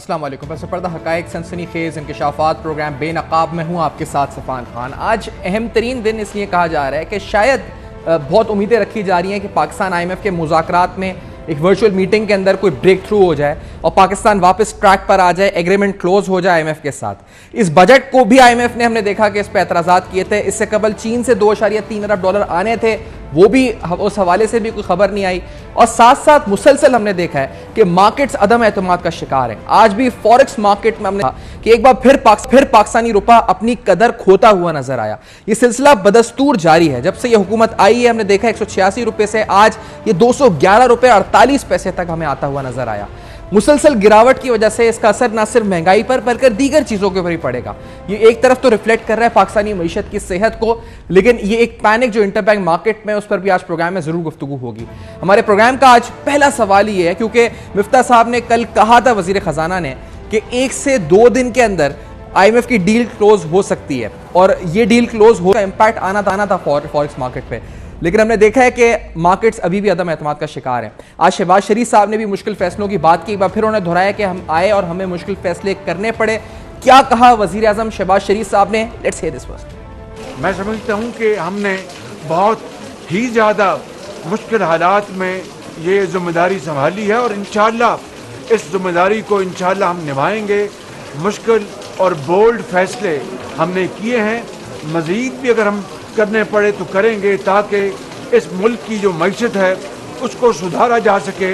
अस्सलाम वालेकुम। पैसे पर्दा हक़ाइक़ सनसनी खेज़ इंकशाफ़ात प्रोग्राम बेनकाब में हूँ आपके साथ सफ़ान खान। आज अहम तरीन दिन इसलिए कहा जा रहा है कि शायद बहुत उम्मीदें रखी जा रही हैं कि पाकिस्तान IMF के मुज़ाकरात में एक वर्चुअल मीटिंग के अंदर कोई ब्रेक थ्रू हो जाए और पाकिस्तान वापस ट्रैक पर आ जाए, एग्रीमेंट क्लोज हो जाए IMF के साथ। इस बजट को भी IMF ने हमने देखा कि इस पर एतराज़ात किए थे। इससे कबल चीन से $2.3 अरब आने थे, वो भी उस हवाले से भी कोई खबर नहीं आई। और साथ साथ मुसलसल हमने देखा है कि मार्केट्स अदम एतमाद का शिकार है। आज भी फॉरेक्स मार्केट में हमने देखा कि एक बार फिर पाकिस्तानी रुपया अपनी कदर खोता हुआ नजर आया। ये सिलसिला बदस्तूर जारी है। जब से ये हुकूमत आई है हमने देखा 186 रुपये से आज ये 211 रुपये 48 पैसे तक हमें आता हुआ नजर आया। मुसलसल गिरावट की वजह से इसका असर न सिर्फ महंगाई पर बल्कि दीगर चीज़ों के ऊपर भी पड़ेगा। ये एक तरफ तो रिफ्लेक्ट कर रहा है पाकिस्तानी मईशत की सेहत को, लेकिन ये एक पैनिक जो इंटरबैंक मार्केट में, उस पर भी आज प्रोग्राम में जरूर गुफ्तगू होगी। हमारे प्रोग्राम का आज पहला सवाल ये है, क्योंकि मिफ्ता साहब ने कल कहा था, वजीर खजाना ने, कि 1 से 2 दिन के अंदर IMF की डील क्लोज हो सकती है और ये डील क्लोज हो, इम्पैक्ट आना था फॉरेक्स मार्केट पे। लेकिन हमने देखा है कि मार्केट्स अभी भी अदम एतमाद का शिकार हैं। आज शहबाज शरीफ साहब ने भी मुश्किल फैसलों की बात की। एक बार फिर उन्होंने दोहराया कि हम आए और हमें मुश्किल फैसले करने पड़े। क्या कहा वजीर आजम शहबाज शरीफ साहब ने? Let's hear this first. मैं समझता हूँ कि हमने बहुत ही ज़्यादा मुश्किल हालात में ये जिम्मेदारी संभाली है और इंशाअल्लाह इस जिम्मेदारी को इंशाअल्लाह हम निभाएंगे। मुश्किल और बोल्ड फैसले हमने किए हैं, मज़ीद भी अगर हम करने पड़े तो करेंगे, ताकि इस मुल्क की जो मईशत है उसको सुधारा जा सके।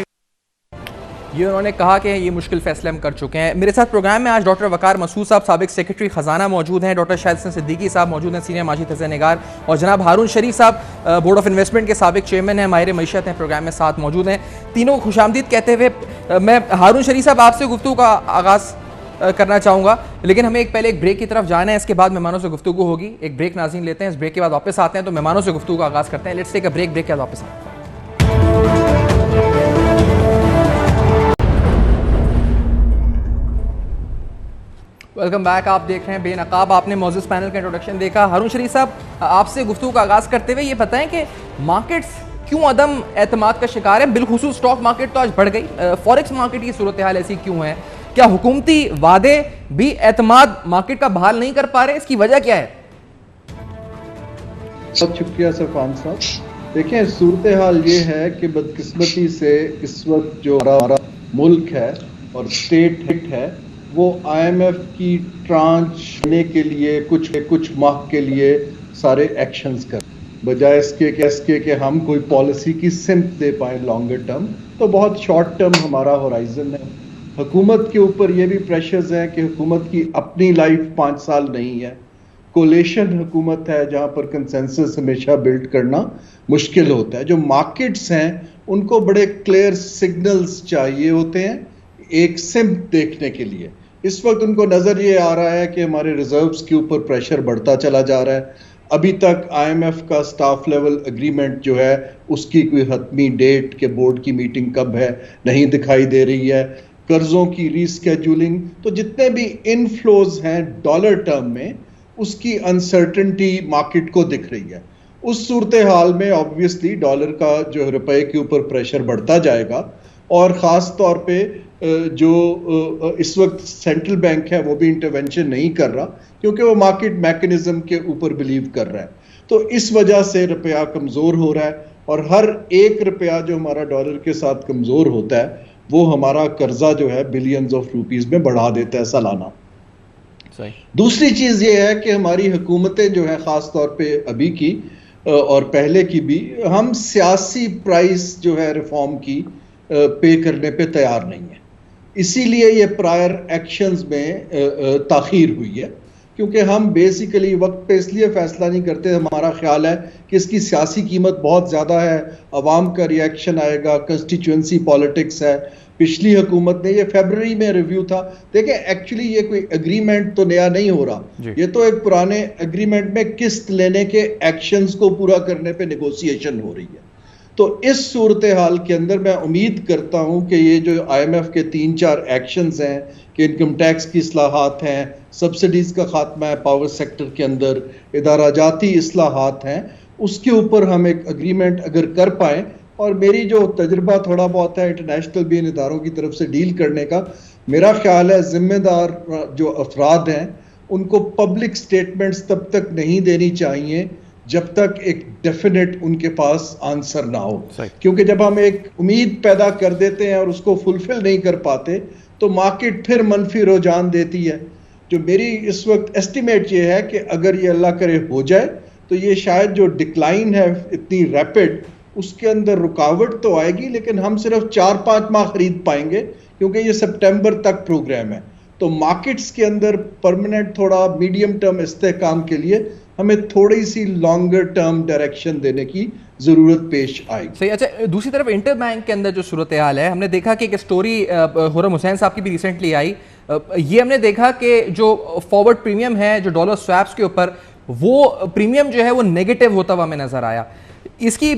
ये उन्होंने कहा कि ये मुश्किल फैसले हम कर चुके हैं। मेरे साथ प्रोग्राम में आज डॉक्टर वकार मसूद साहब, साबिक सेक्रेटरी खजाना मौजूद हैं, डॉक्टर शाहिद हसन सिद्दीकी साहब मौजूद हैं, सीनियर माजी तज़्ज़ियानिगार, और जनाब हारून शरीफ साहब बोर्ड ऑफ इन्वेस्टमेंट के साबिक चेयरमैन हैं, माहिर मईशत हैं, प्रोग्राम में साथ मौजूद हैं। तीनों को खुशामदीद कहते हुए मैं हारून शरीफ साहब आपसे गुफ्तगू का आगाज़ करना चाहूँगा, लेकिन हमें पहले एक ब्रेक की तरफ जाना है, इसके बाद मेहमानों से गुफ्तगू होगी। एक ब्रेक नाज़रीन लेते हैं, इस ब्रेक के बाद वापस आते हैं तो मेहमानों से गुफ्तगू का आगाज़ करते हैं। लेट्स टेक अ ब्रेक के बाद वापस आते हैं। Welcome back. आप देख रहे हैं बेनकाब। आपने मौजूद पैनल का इंट्रोडक्शन देखा। हारून शरीफ साहब, आपसे गुफ्तगू का आगाज़ करते हुए ये बताएं कि मार्केट्स क्यों अदम एतमाद का शिकार है? बिलखुसूस स्टॉक मार्केट तो आज बढ़ गई, फॉरेक्स मार्केट की सूरत हाल ऐसी क्यों है? क्या हुकूमती वादे भी एतमाद मार्केट का बहाल नहीं कर पा रहे? इसकी वजह क्या है? बहुत शुक्रिया सफान साहब। देखें, सूरत हाल ये है कि बदकिस्मती से इस वक्त जो हमारा मुल्क है और स्टेट है वो IMF की ट्रांच लेने के लिए कुछ माह के लिए सारे एक्शंस कर, बजाय इसके कि हम कोई पॉलिसी की सिम्त दे पाए लॉन्गर टर्म, तो बहुत शॉर्ट टर्म हमारा होराइजन है। हुकूमत के ऊपर ये भी प्रेशर्स हैं कि हुकूमत की अपनी लाइफ 5 साल नहीं है, कोलेशन हुकूमत है जहाँ पर कंसेंसस हमेशा बिल्ड करना मुश्किल होता है। जो मार्केट्स हैं उनको बड़े क्लियर सिग्नल्स चाहिए होते हैं एक सिम्त देखने के लिए। इस वक्त उनको नज़र ये आ रहा है कि हमारे रिजर्व्स के ऊपर प्रेशर बढ़ता चला जा रहा है। अभी तक IMF का स्टाफ लेवल एग्रीमेंट जो है उसकी कोई हतमी डेट के बोर्ड की मीटिंग कब है नहीं दिखाई दे रही है। कर्जों की रीस्केड्यूलिंग, तो जितने भी इनफ्लोज हैं डॉलर टर्म में, उसकी अनसर्टेनिटी मार्केट को दिख रही है। उस सूरत हाल में ऑब्वियसली डॉलर का जो रुपए के ऊपर प्रेशर बढ़ता जाएगा और ख़ास तौर पे जो इस वक्त सेंट्रल बैंक है वो भी इंटरवेंशन नहीं कर रहा क्योंकि वो मार्केट मैकेनिज्म के ऊपर बिलीव कर रहा है। तो इस वजह से रुपया कमज़ोर हो रहा है और हर एक रुपया जो हमारा डॉलर के साथ कमज़ोर होता है वो हमारा कर्जा जो है बिलियंस ऑफ रुपीस में बढ़ा देता है सालाना। दूसरी चीज़ ये है कि हमारी हुकूमतें जो है ख़ास तौर पे अभी की और पहले की भी, हम सियासी प्राइस जो है रिफॉर्म की पे करने पे तैयार नहीं है। इसीलिए ये प्रायर एक्शंस में ताख़ीर हुई है, क्योंकि हम बेसिकली वक्त पे इसलिए फैसला नहीं करते, हमारा ख्याल है कि इसकी सियासी कीमत बहुत ज़्यादा है, अवाम का रिएक्शन आएगा, कंस्टिट्यूंसी पॉलिटिक्स है। पिछली हुकूमत ने, ये फरवरी में रिव्यू था, देखें एक्चुअली ये कोई एग्रीमेंट तो नया नहीं हो रहा, ये तो एक पुराने एग्रीमेंट में किस्त लेने के एक्शंस को पूरा करने पे नेगोशिएशन हो रही है। तो इस सूरत हाल के अंदर मैं उम्मीद करता हूं कि ये जो IMF के 3-4 एक्शंस हैं कि इनकम टैक्स की इस्लाहात हैं, सब्सिडीज़ का खात्मा है पावर सेक्टर के अंदर, इदारा जाती इस्लाहात हैं, उसके ऊपर हम एक एग्रीमेंट अगर कर पाएँ और मेरी जो तजुर्बा थोड़ा बहुत है इंटरनेशनल भी इन इदारों की तरफ से डील करने का, मेरा ख्याल है जिम्मेदार जो अफराद हैं उनको पब्लिक स्टेटमेंट्स तब तक नहीं देनी चाहिए जब तक एक डेफिनेट उनके पास आंसर ना हो। क्योंकि जब हम एक उम्मीद पैदा कर देते हैं और उसको फुलफिल नहीं कर पाते तो मार्केट फिर मनफी रुझान देती है। जो मेरी इस वक्त एस्टिमेट ये है कि अगर ये अल्लाह करे हो जाए तो ये शायद जो डिक्लाइन है इतनी रैपिड, उसके अंदर रुकावट तो आएगी, लेकिन हम सिर्फ 4-5 माह खरीद पाएंगे क्योंकि ये सितंबर तक प्रोग्राम है। तो मार्केट्स के अंदर परमानेंट थोड़ा मीडियम टर्म इस्तेहकाम के लिए हमें थोड़ी सी लॉन्गर टर्म डायरेक्शन देने की जरूरत पेश आएगी। सही। अच्छा, दूसरी तरफ इंटर बैंक के अंदर जो सूरत हाल है, हमने देखा कि एक स्टोरी हुर्रम हुसैन साहब की भी रिसेंटली आई। ये हमने देखा कि जो फॉरवर्ड प्रीमियम है जो डॉलर स्वैप्स के ऊपर, वो प्रीमियम जो है वो नेगेटिव होता हुआ हमें नजर आया। इसकी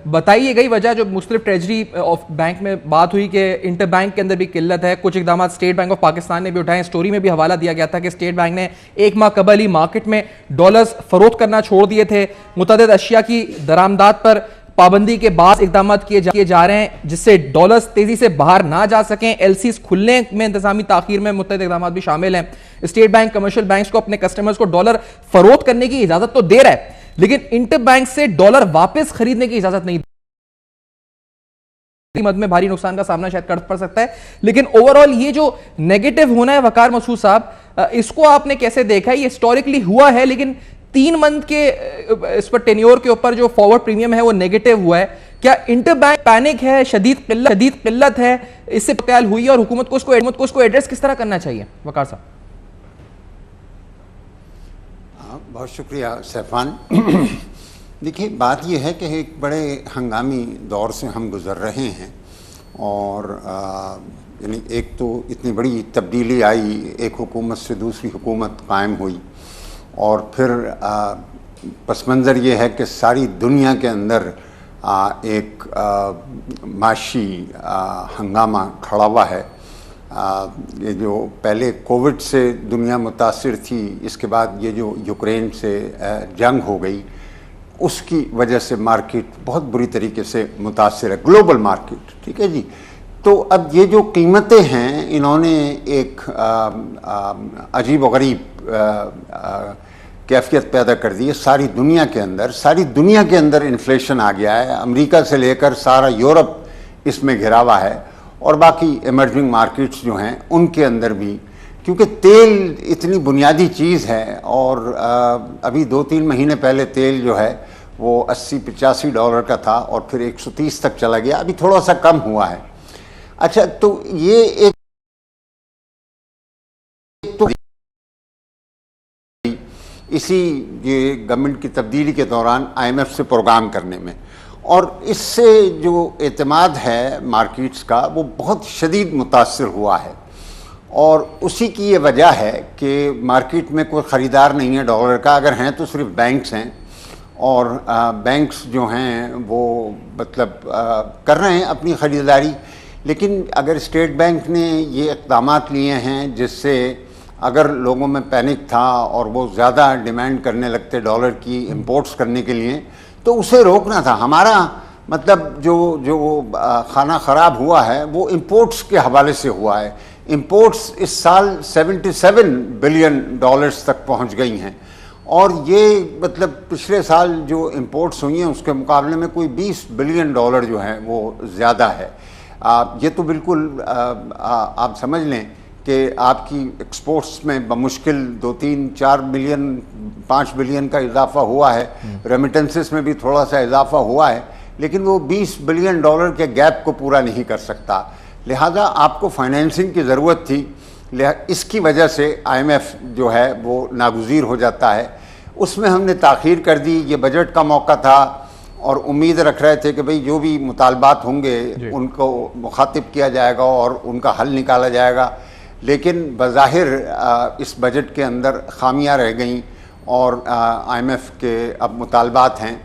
बताई गई वजह, जो मुख्तलिफ ट्रेजरी ऑफ बैंक में बात हुई कि इंटर बैंक के अंदर भी किल्लत है, कुछ इकदाम स्टेट बैंक ऑफ पाकिस्तान ने भी उठाए। स्टोरी में भी हवाला दिया गया था कि स्टेट बैंक ने 1 माह कबल ही मार्केट में डॉलर्स फरोख्त करना छोड़ दिए थे। मुतअद्दिद अशिया की दरामदात पर पाबंदी के बाद इकदाम किए जा रहे हैं जिससे डॉलर्स तेजी से बाहर ना जा सकें। एलसीज खुलने में इंतजामी ताखीर में मुतअद्दिद इकदाम भी शामिल हैं। स्टेट बैंक कमर्शियल बैंक्स को अपने कस्टमर्स को डॉलर फरोख्त करने की इजाजत तो दे रहा है, लेकिन इंटर बैंक से डॉलर वापस खरीदने की इजाजत नहीं। मद में भारी नुकसान का सामना शायद कर पड़ सकता है, लेकिन ओवरऑल ये जो नेगेटिव होना है वकार मसूद साहब, इसको आपने कैसे देखा है? ये हिस्टोरिकली हुआ है, लेकिन 3 मंथ के इस पर टेन्योर के ऊपर जो फॉरवर्ड प्रीमियम है वो नेगेटिव हुआ है। क्या इंटर बैंक पैनिक है, शदीद किल्लत है, इससे ख्याल हुई है और हुकूमत को उसको एड्रेस किस तरह करना चाहिए? वकार साहब। बहुत शुक्रिया सैफान। देखिए, बात यह है कि एक बड़े हंगामी दौर से हम गुज़र रहे हैं और यानी एक तो इतनी बड़ी तब्दीली आई, एक हुकूमत से दूसरी हुकूमत कायम हुई और फिर पस मंज़र ये है कि सारी दुनिया के अंदर एक माशी हंगामा खड़ा हुआ है। ये जो पहले कोविड से दुनिया मुतासिर थी, इसके बाद ये जो यूक्रेन से जंग हो गई, उसकी वजह से मार्केट बहुत बुरी तरीके से मुतासिर है, ग्लोबल मार्केट। ठीक है जी। तो अब ये जो कीमतें हैं, इन्होंने एक अजीब व गरीब कैफियत पैदा कर दी है सारी दुनिया के अंदर। सारी दुनिया के अंदर इन्फ्लेशन आ गया है, अमेरिका से लेकर सारा यूरोप इसमें घिरा हुआ है और बाकी इमर्जिंग मार्केट्स जो हैं उनके अंदर भी, क्योंकि तेल इतनी बुनियादी चीज़ है और अभी 2-3 महीने पहले तेल जो है वो 80-85 डॉलर का था और फिर 130 तक चला गया, अभी थोड़ा सा कम हुआ है। अच्छा, तो ये एक तो इसी ये गवर्नमेंट की तब्दीली के दौरान IMF से प्रोग्राम करने में, और इससे जो एतमाद है मार्केट्स का वो बहुत शदीद मुतासिर हुआ है और उसी की ये वजह है कि मार्केट में कोई ख़रीदार नहीं है डॉलर का। अगर हैं तो सिर्फ बैंक्स हैं और बैंक्स जो हैं वो मतलब कर रहे हैं अपनी ख़रीदारी। लेकिन अगर स्टेट बैंक ने ये इक़दाम लिए हैं जिससे अगर लोगों में पैनिक था और वो ज़्यादा डिमांड करने लगते डॉलर की इंपोर्ट्स करने के लिए, तो उसे रोकना था। हमारा मतलब जो खाना ख़राब हुआ है वो इंपोर्ट्स के हवाले से हुआ है। इंपोर्ट्स इस साल 77 बिलियन डॉलर्स तक पहुंच गई हैं और ये मतलब पिछले साल जो इंपोर्ट्स हुई हैं उसके मुकाबले में कोई 20 बिलियन डॉलर जो है वो ज़्यादा है। ये तो बिल्कुल आप समझ लें कि आपकी एक्सपोर्ट्स में बमुश्किल 2-3-4 बिलियन 5 बिलियन का इजाफा हुआ है, रेमिटेंसेस में भी थोड़ा सा इजाफा हुआ है, लेकिन वो 20 बिलियन डॉलर के गैप को पूरा नहीं कर सकता। लिहाजा आपको फाइनेंसिंग की ज़रूरत थी, इसकी वजह से IMF जो है वो नागुज़ीर हो जाता है। उसमें हमने ताख़ीर कर दी। ये बजट का मौका था और उम्मीद रख रहे थे कि भाई जो भी मुतालबात होंगे उनको मुखातिब किया जाएगा और उनका हल निकाला जाएगा, लेकिन बज़ाहिर इस बजट के अंदर खामियां रह गईं और IMF के अब मुतालबात हैं।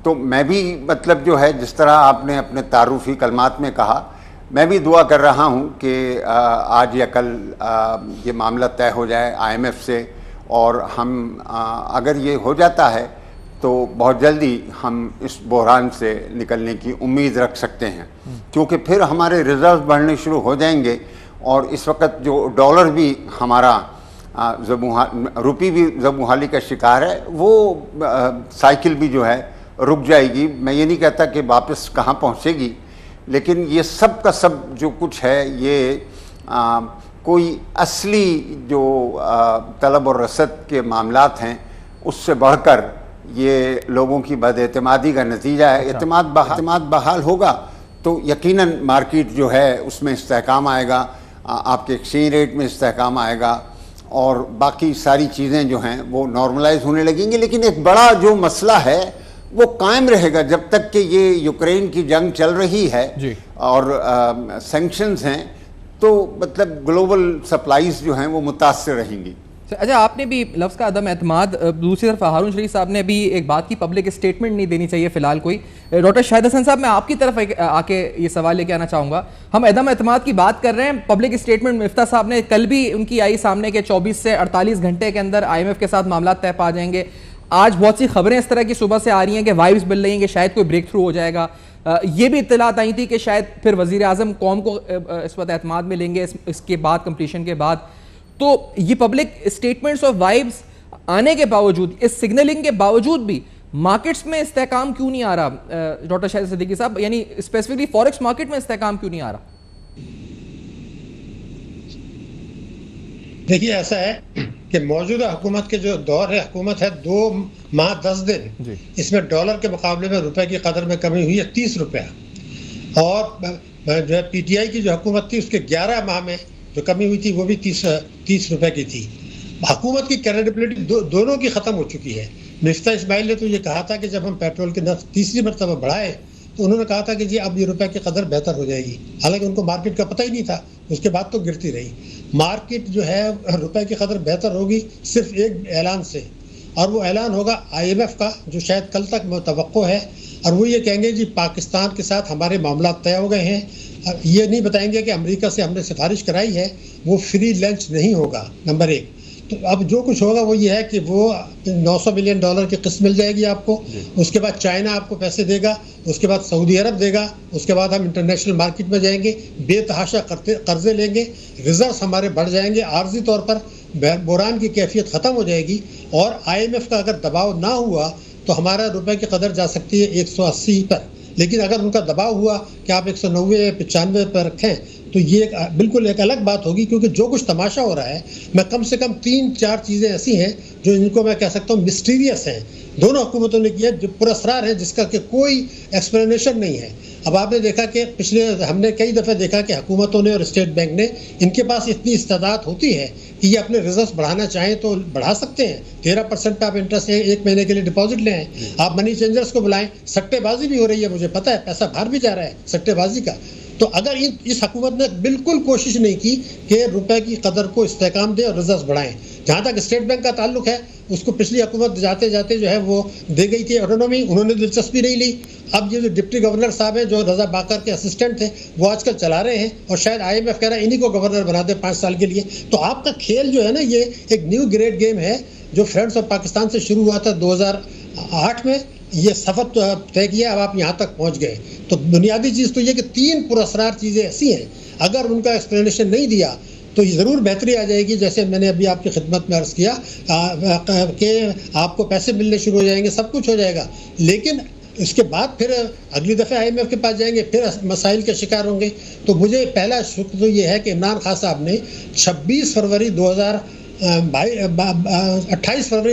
तो मैं भी मतलब जो है जिस तरह आपने अपने तारुफ़ी कलमात में कहा, मैं भी दुआ कर रहा हूँ कि आज या कल ये मामला तय हो जाए IMF से और हम अगर ये हो जाता है तो बहुत जल्दी हम इस बहरान से निकलने की उम्मीद रख सकते हैं, क्योंकि फिर हमारे रिजर्व बढ़ने शुरू हो जाएंगे और इस वक्त जो डॉलर भी हमारा रुपी भी ज़बूहाली का शिकार है, वो साइकिल भी जो है रुक जाएगी। मैं ये नहीं कहता कि वापस कहाँ पहुँचेगी, लेकिन ये सब का सब जो कुछ है ये कोई असली जो तलब और रसद के मामलात हैं उससे बढ़कर ये लोगों की बदएतमादी का नतीजा है। एतमाद बहाल होगा तो यकीनन मार्केट जो है उसमें इस्तेहकाम आएगा, आपके एक्सचेंज रेट में इस्तेहकाम आएगा और बाकी सारी चीज़ें जो हैं वो नॉर्मलाइज होने लगेंगी। लेकिन एक बड़ा जो मसला है वो कायम रहेगा जब तक कि ये यूक्रेन की जंग चल रही है और सैंक्शंस हैं, तो मतलब ग्लोबल सप्लाईज जो हैं वो मुतासर रहेंगी। अच्छा, आपने भी लफ्ज़ का अदम एतमाद, दूसरी तरफ हारून शरीफ साहब ने भी एक बात की, पब्लिक स्टेटमेंट नहीं देनी चाहिए फिलहाल कोई। डॉक्टर शाहिद हसन साहब, मैं आपकी तरफ आके ये सवाल लेके आना चाहूँगा। हम अदम एतमाद की बात कर रहे हैं, पब्लिक स्टेटमेंट मिफ्ता साहब ने कल भी उनकी आई सामने के 24 से 48 घंटे के अंदर IMF के साथ मामला तय पा जाएंगे। आज बहुत सी खबरें इस तरह की सुबह से आ रही हैं कि वाइब्स मिल रही हैं कि शायद कोई ब्रेक थ्रू हो जाएगा। ये भी इत्तलात आई थी कि शायद फिर वज़ीर आज़म कौम को इस वक्त एतमाद में लेंगे इसके बाद, कंप्लीशन के बाद। तो ये पब्लिक स्टेटमेंट्स और वाइब्स आने के बावजूद, इस सिग्नलिंग के बावजूद भी मार्केट्स में इस्तेहकाम क्यों नहीं आ रहा डॉक्टर शाहिद सिद्दीकी साहब? यानी स्पेसिफिकली फॉरेक्स मार्केट में इस्तेहकाम क्यों नहीं आ रहा? देखिए, ऐसा है कि मौजूदा हुकूमत के जो दौर है, हुकूमत है 2 माह 10 दिन, इसमें डॉलर के मुकाबले में रुपए की कदर में कमी हुई है 30 रुपया। और जो है PTI की जो हुकूमत थी उसके 11 माह में जो कमी हुई थी वो भी 30 रुपए की थी। हुकूमत की क्रेडिबिलिटी दोनों की ख़त्म हो चुकी है। मिफ्ता इस्माइल ने तो ये कहा था कि जब हम पेट्रोल के नर्ख तीसरी मरतबा बढ़ाए तो उन्होंने कहा था कि जी अब ये रुपए की कदर बेहतर हो जाएगी, हालांकि उनको मार्केट का पता ही नहीं था। उसके बाद तो गिरती रही मार्केट। जो है रुपए की कदर बेहतर होगी सिर्फ एक ऐलान से, और वो ऐलान होगा IMF का, जो शायद कल तक मुतवक्को है। और वो ये कहेंगे जी पाकिस्तान के साथ हमारे मामला तय हो गए हैं। ये नहीं बताएंगे कि अमेरिका से हमने सिफारिश कराई है, वो फ्री लंच नहीं होगा, नंबर 1। तो अब जो कुछ होगा वो ये है कि वो $900 मिलियन की किस्त मिल जाएगी आपको। उसके बाद चाइना आपको पैसे देगा, उसके बाद सऊदी अरब देगा, उसके बाद हम इंटरनेशनल मार्केट में जाएंगे, बेतहाशा कर्जे लेंगे, रिजर्व हमारे बढ़ जाएंगे, आर्जी तौर पर बहरान की कैफियत ख़त्म हो जाएगी। और IMF का अगर दबाव ना हुआ तो हमारा रुपए की कदर जा सकती है 180 पर। लेकिन अगर उनका दबाव हुआ कि आप 190 या 95 पर रखें तो ये बिल्कुल एक अलग बात होगी, क्योंकि जो कुछ तमाशा हो रहा है, मैं कम से कम 3-4 चीज़ें ऐसी हैं जो इनको मैं कह सकता हूँ मिस्टीरियस हैं, दोनों हुकूमतों ने किया, जो पुरस्कार है, जिसका कि कोई एक्सप्लेनेशन नहीं है। अब आपने देखा कि हमने कई दफ़े देखा कि हुकूमतों ने और स्टेट बैंक ने, इनके पास इतनी इस्तेदाद होती है कि ये अपने रिजर्व बढ़ाना चाहें तो बढ़ा सकते हैं। 13% पे आप इंटरेस्ट 1 महीने के लिए डिपॉजिट ले आए, आप मनी चेंजर्स को बुलाएं। सट्टेबाजी भी हो रही है, मुझे पता है, पैसा बाहर भी जा रहा है सट्टेबाजी का। तो अगर इस हुकूमत ने बिल्कुल कोशिश नहीं की कि रुपए की कदर को इस्तेहकाम दे और रिजर्व बढ़ाएं। जहाँ तक स्टेट बैंक का ताल्लुक है, उसको पिछली हुकूमत जाते जाते जो है वो दे गई थी ऑटोनॉमी, उन्होंने दिलचस्पी नहीं ली। अब ये जो डिप्टी गवर्नर साहब हैं, जो रजा बाकर के असिस्टेंट थे, वो आजकल चला रहे हैं, और शायद IMF कह रहा है इन्हीं को गवर्नर बना दे 5 साल के लिए। तो आपका खेल जो है ना, ये एक न्यू ग्रेड गेम है जो फ्रेंड्स ऑफ पाकिस्तान से शुरू हुआ था 2008 में। ये सफ़र तय किया, अब आप यहाँ तक पहुँच गए। तो बुनियादी चीज़ तो ये कि 3 पुरस्कार चीज़ें ऐसी हैं, अगर उनका एक्सप्लेनेशन नहीं दिया तो ज़रूर बेहतरी आ जाएगी। जैसे मैंने अभी आपकी खिदमत में अर्ज़ किया कि आपको पैसे मिलने शुरू हो जाएंगे, सब कुछ हो जाएगा। लेकिन इसके बाद फिर अगली दफ़े IMF के पास जाएंगे, फिर मसाइल के शिकार होंगे। तो मुझे पहला शुक्र तो ये है कि इमरान खान साहब ने 28 फरवरी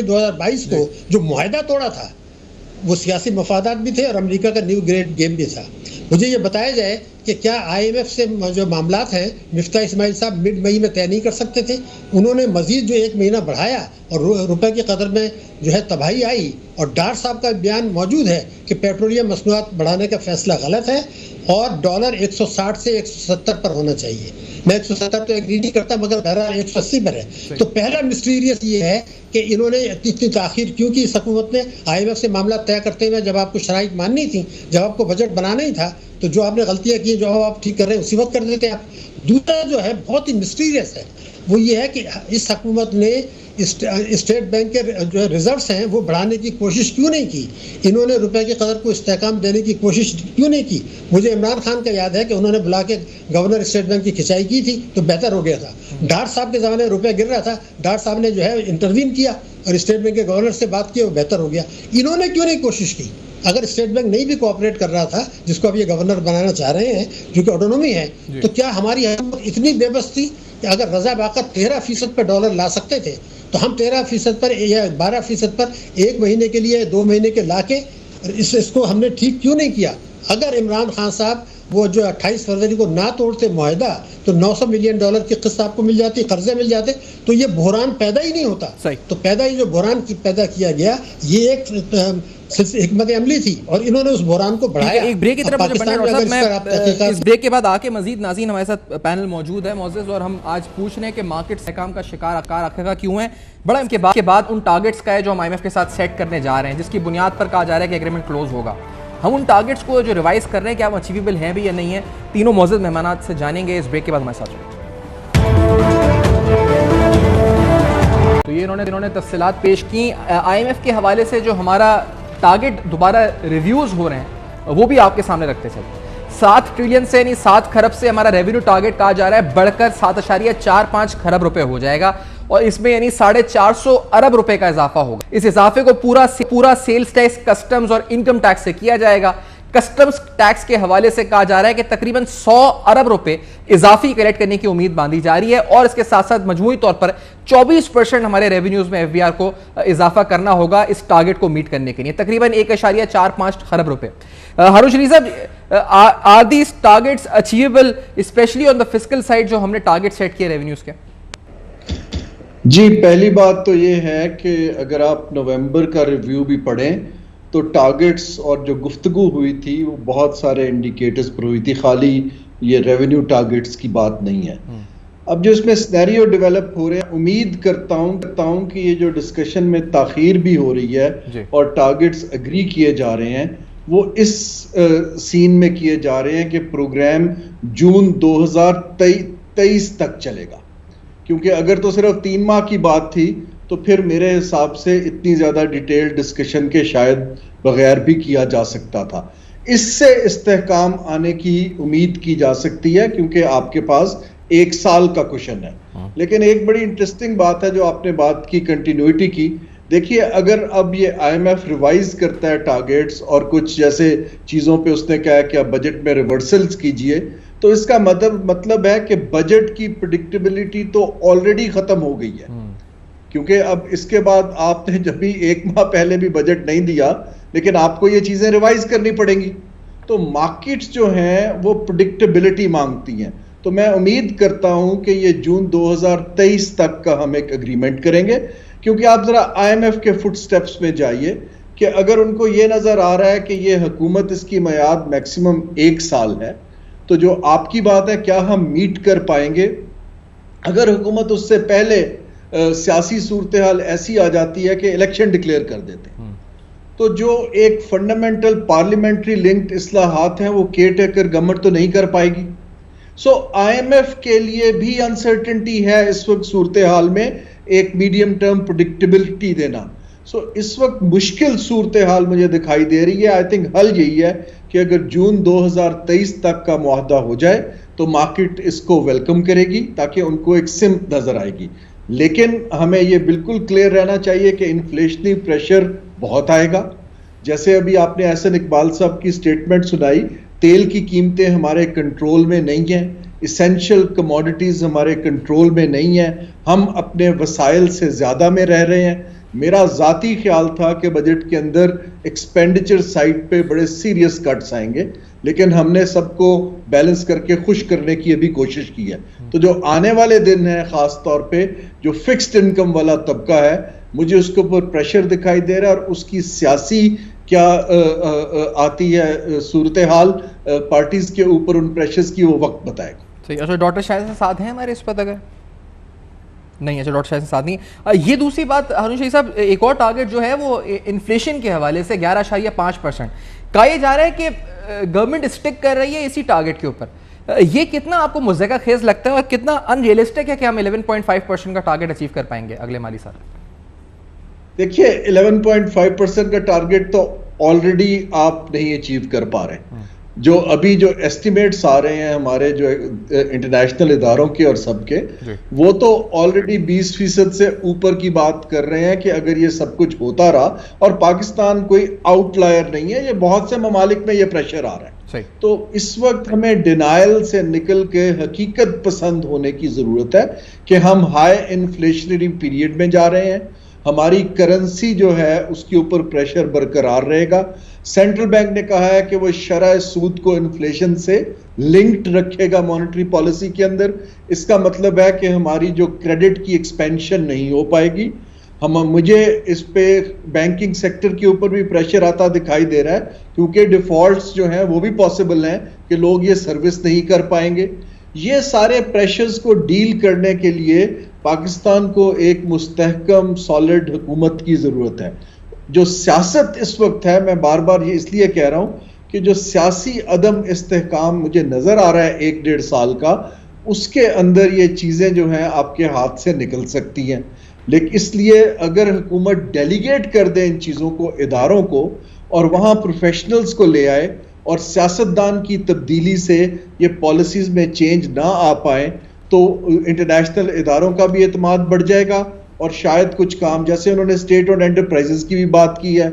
2022 को जो मुआहदा तोड़ा था, वो सियासी मफादात भी थे और अमेरिका का न्यू ग्रेड गेम भी था। मुझे ये बताया जाए कि क्या IMF से जो मामलात हैं, मिफ्ता इस्माइल साहब मिड मई में तय नहीं कर सकते थे? उन्होंने मजीद जो 1 महीना बढ़ाया और रुपए की कदर में जो है तबाही आई। और डार साहब का बयान मौजूद है कि पेट्रोलियम मसनूआत बढ़ाने का फैसला गलत है और डॉलर 160 से 170 पर होना चाहिए। मैं 170 तो एग्री नहीं करता, मगर बहरहाल 180 पर है। तो पहला मिस्टीरियस ये है कि इन्होंने इतनी ताखीर क्यों की। इस हुकूमत ने IMF से मामला तय करते हुए, जब आपको शराइत माननी थी, जब आपको बजट बनाना ही था, तो जो आपने गलतियाँ की, जो आप ठीक कर रहे हैं, उसी वक्त कर देते आप। दूसरा जो है बहुत ही मिस्टीरियस है, वो ये है कि इस हुकूमत ने स्टेट बैंक के जो रिजर्व्स हैं वो बढ़ाने की कोशिश क्यों नहीं की? इन्होंने रुपए की कदर को इस्तेहकाम देने की कोशिश क्यों नहीं की? मुझे इमरान खान का याद है कि उन्होंने बुला के गवर्नर स्टेट बैंक की खिंचाई की थी तो बेहतर हो गया था। डार साहब के ज़माने में रुपया गिर रहा था, डार साहब ने जो है इंटरवीन किया और स्टेट बैंक के गवर्नर से बात की, वो बेहतर हो गया। इन्होंने क्यों नहीं कोशिश की? अगर स्टेट बैंक नहीं भी कोऑपरेट कर रहा था, जिसको अब ये गवर्नर बनाना चाह रहे हैं, जो कि ऑटोनॉमी है, तो क्या हमारी हुकूमत इतनी बेबस थी कि अगर रजा बाकर 13% पर डॉलर ला सकते थे तो हम 13% पर या 12% पर 1 महीने के लिए 2 महीने के ला के इसको हमने ठीक क्यों नहीं किया? अगर इमरान खान साहब वो जो 28 फरवरी को ना तोड़ते मुआहदा तो $900 मिलियन की किस्त आपको मिल जाती, कर्जे मिल जाते, तो ये बहरान पैदा ही नहीं होता। तो पैदा ही जो बहरान पैदा किया गया, ये एक हिकमत अमली थी और इन्होंने उस बहरान को बढ़ाया। एक ब्रेक की तरफ मुझे इस ब्रेक के बाद आके मजीद नाज़रीन हमारे साथ पैनल मौजूद है मोअज़्ज़ज़, और हम आज पूछ रहे हैं कि मार्केट सहकाम का शिकार आखिरकार क्यों है। बड़ा के बाद उन टारगेट्स का है जो हम IMF के साथ सेट करने जा रहे हैं, जिसकी बुनियाद पर कहा जा रहा है कि एग्रीमेंट क्लोज होगा। हम उन टारगेट्स को जो रिवाइज कर रहे हैं क्या वो अचीवेबल हैं भी या नहीं है, तीनों मौजूद मेहमान से जानेंगे इस ब्रेक के बाद हमारे साथ। तो ये इन्होंने तफसीलात पेश की। IMF के हवाले से जो हमारा टारगेट दोबारा रिव्यूज हो रहे हैं वो भी आपके सामने रखते चलते। 7 ट्रिलियन से यानी 7 खरब से हमारा रेवेन्यू टारगेट कहा जा रहा है बढ़कर 7.45 खरब रुपए हो जाएगा और इसमें यानी 450 अरब रुपए का इजाफा होगा। इस इजाफे को पूरा सेल्स टैक्स, कस्टम्स और इनकम टैक्स से किया जाएगा। कस्टम्स टैक्स के हवाले से कहा जा रहा है कि तकरीबन 100 अरब रुपए इजाफी कलेक्ट करने की उम्मीद बांधी जा रही है और इसके साथ साथ मजमूई तौर पर 24% हमारे रेवेन्यूज में FBR को इजाफा करना होगा इस टारगेट को मीट करने के लिए, तकरीबन 1.45 खरब रुपए। हारून शरीफ साहब, are these targets achievable specially on the fiscal side जो हमने टारगेट सेट किए रेवेन्यूज के? जी, पहली बात तो ये है कि अगर आप नवंबर का रिव्यू भी पढ़ें तो टारगेट्स और जो गुफ्तगू हुई थी वो बहुत सारे इंडिकेटर्स पर हुई थी, खाली ये रेवेन्यू टारगेट्स की बात नहीं है। अब जो इसमें सिनेरियो डेवलप हो रहे हैं, उम्मीद करता हूं कि ये जो डिस्कशन में ताखीर भी हो रही है और टारगेट्स एग्री किए जा रहे हैं वो इस सीन में किए जा रहे हैं कि प्रोग्राम जून 2023 तक चलेगा। क्योंकि अगर तो सिर्फ 3 माह की बात थी तो फिर मेरे हिसाब से इतनी ज़्यादा डिटेल्ड डिस्कशन के शायद बगैर भी किया जा सकता था। इससे इस्तेहकाम आने की उम्मीद की जा सकती है क्योंकि आपके पास 1 साल का कुशन है। लेकिन एक बड़ी इंटरेस्टिंग बात है जो आपने बात की कंटिन्यूटी की। देखिए, अगर अब ये IMF रिवाइज करता है टारगेट्स और कुछ जैसे चीज़ों पे उसने कहा कि अब बजट में रिवर्सल्स कीजिए, तो इसका मतलब है कि बजट की प्रेडिक्टेबिलिटी तो ऑलरेडी ख़त्म हो गई है। क्योंकि अब इसके बाद आपने जब भी 1 माह पहले भी बजट नहीं दिया, लेकिन आपको ये चीज़ें रिवाइज करनी पड़ेंगी। तो मार्केट्स जो हैं वो प्रेडिक्टेबिलिटी मांगती हैं। तो मैं उम्मीद करता हूं कि ये जून 2023 तक का हम एक एग्रीमेंट करेंगे। क्योंकि आप ज़रा IMF के फुटस्टेप्स में जाइए कि अगर उनको ये नज़र आ रहा है कि ये हुकूमत इसकी मियाद मैक्सिमम 1 साल है, तो जो आपकी बात है क्या हम मीट कर पाएंगे? अगर हुकूमत उससे पहले सियासी सूरत हाल ऐसी आ जाती है कि इलेक्शन डिक्लेयर कर देते हैं, तो जो एक फंडामेंटल पार्लियामेंट्री लिंक्ड इस्लाहात हैं वो केयरटेकर गवर्नमेंट तो नहीं कर पाएगी। सो IMF के लिए भी अनसर्टेनिटी है इस वक्त सूरत हाल में एक मीडियम टर्म प्रेडिक्टेबिलिटी देना। सो इस वक्त मुश्किल सूरत हाल मुझे दिखाई दे रही है। आई थिंक हल यही है कि अगर जून 2023 तक का मुआहदा हो जाए तो मार्केट इसको वेलकम करेगी ताकि उनको एक सिम्त नजर आएगी। लेकिन हमें यह बिल्कुल क्लियर रहना चाहिए कि इन्फ्लेशनरी प्रेशर बहुत आएगा। जैसे अभी आपने एहसन इकबाल साहब की स्टेटमेंट सुनाई, तेल की कीमतें हमारे कंट्रोल में नहीं हैं, इसेंशियल कमोडिटीज़ हमारे कंट्रोल में नहीं हैं, हम अपने वसाइल से ज़्यादा में रह रहे हैं। मेरा ज़ाती ख्याल था कि बजट के अंदर एक्सपेंडिचर साइड पे बड़े सीरियस कट्स आएंगे, लेकिन हमने सबको बैलेंस करके खुश करने की अभी कोशिश की है। तो जो आने वाले दिन है, ख़ास तौर पे जो फिक्स्ड इनकम वाला तबका है, मुझे उसके ऊपर प्रेशर दिखाई दे रहा है और उसकी सियासी क्या आती है सूरत हाल पार्टीज के ऊपर उन प्रेशर्स की, वो वक्त बताएगा। सही। अच्छा, डॉक्टर शायद से साथ हैं हमारे इस पर? अगर नहीं, अच्छा डॉक्टर शायद से साथ नहीं। ये दूसरी बात हारून शरीफ साहब, एक और टारगेट जो है वो इन्फ्लेशन के हवाले से 11.5% कहा जा रहा है कि गवर्नमेंट स्टिक कर रही है इसी टारगेट के ऊपर, ये कितना आपको मुज़्ज़ेक़ा खेज़ लगता है और कितना अनरियलिस्टिक है कि हम 11.5% का टारगेट अचीव कर पाएंगे अगले माली साल? देखिए 11.5% का टारगेट तो ऑलरेडी आप नहीं अचीव कर पा रहे। जो अभी जो एस्टिमेट्स आ रहे हैं हमारे जो इंटरनेशनल इदारों के और सबके, वो तो ऑलरेडी 20% से ऊपर की बात कर रहे हैं कि अगर ये सब कुछ होता रहा, और पाकिस्तान कोई आउटलायर नहीं है, ये बहुत से ममालिक में ये प्रेशर आ रहा है। तो इस वक्त हमें डिनायल से निकल के हकीकत पसंद होने की जरूरत है कि हम हाई इन्फ्लेशनरी पीरियड में जा रहे हैं, हमारी करेंसी जो है उसके ऊपर प्रेशर बरकरार रहेगा। सेंट्रल बैंक ने कहा है कि वो शरह सूद को इन्फ्लेशन से लिंक्ड रखेगा मॉनेटरी पॉलिसी के अंदर। इसका मतलब है कि हमारी जो क्रेडिट की एक्सपेंशन नहीं हो पाएगी। मुझे इस पे बैंकिंग सेक्टर के ऊपर भी प्रेशर आता दिखाई दे रहा है, क्योंकि डिफॉल्ट्स जो हैं वो भी पॉसिबल हैं कि लोग ये सर्विस नहीं कर पाएंगे। ये सारे प्रेशर्स को डील करने के लिए पाकिस्तान को एक मुस्तहकम सॉलिड हुकूमत की जरूरत है। जो सियासत इस वक्त है, मैं बार बार ये इसलिए कह रहा हूँ कि जो सियासी अदम इस्तेहकाम मुझे नजर आ रहा है 1-1.5 साल का, उसके अंदर ये चीजें जो हैं आपके हाथ से निकल सकती हैं। लेकिन इसलिए अगर हुकूमत डेलीगेट कर दे इन चीजों को इदारों को, और वहाँ प्रोफेशनल्स को ले आए, और सियासतदान की तब्दीली से ये पॉलिसीज में चेंज ना आ पाए, तो इंटरनेशनल इदारों का भी एतमाद बढ़ जाएगा, और शायद कुछ काम, जैसे उन्होंने स्टेट और एंटरप्राइजेस की भी बात की है,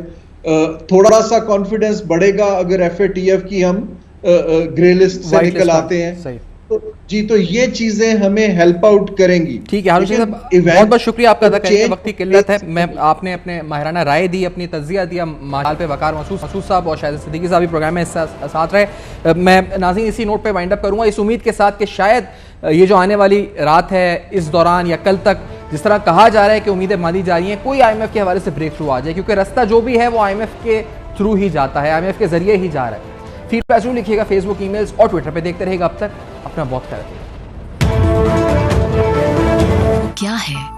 थोड़ा सा कॉन्फिडेंस बढ़ेगा अगर FATF की हम ग्रे लिस्ट से निकल आते हैं। तो जी, तो ये चीजें हमें हेल्प आउट करेंगी। ठीक है हारून साहब, बहुत बहुत शुक्रिया आपका अदा करेंगे, वक्त की किल्लत है। मैं आपने अपने माहिराना राय दी, अपनी तज्जिया दिया, माल पे वकार महसूस साहब और शाहिद सिद्दीकी साहब भी प्रोग्राम में साथ रहे। मैं नाज़रीन इसी नोट पे वाइंड अप करूंगा, इस उम्मीद के साथ कि शायद ये जो आने वाली रात है, इस दौरान या कल तक, जिस तरह कहा जा रहा है कि उम्मीदें मानी जा रही हैं, कोई IMF के हवाले से ब्रेक थ्रू आ जाए, क्योंकि रास्ता जो भी है वो IMF के थ्रू ही जाता है, IMF के जरिए ही जा रहा है। फीडबैक जरूर लिखिएगा फेसबुक, ईमेल्स और ट्विटर पे। देखते रहेगा अब तक, अपना बहुत ख्याल रखिएगा। क्या है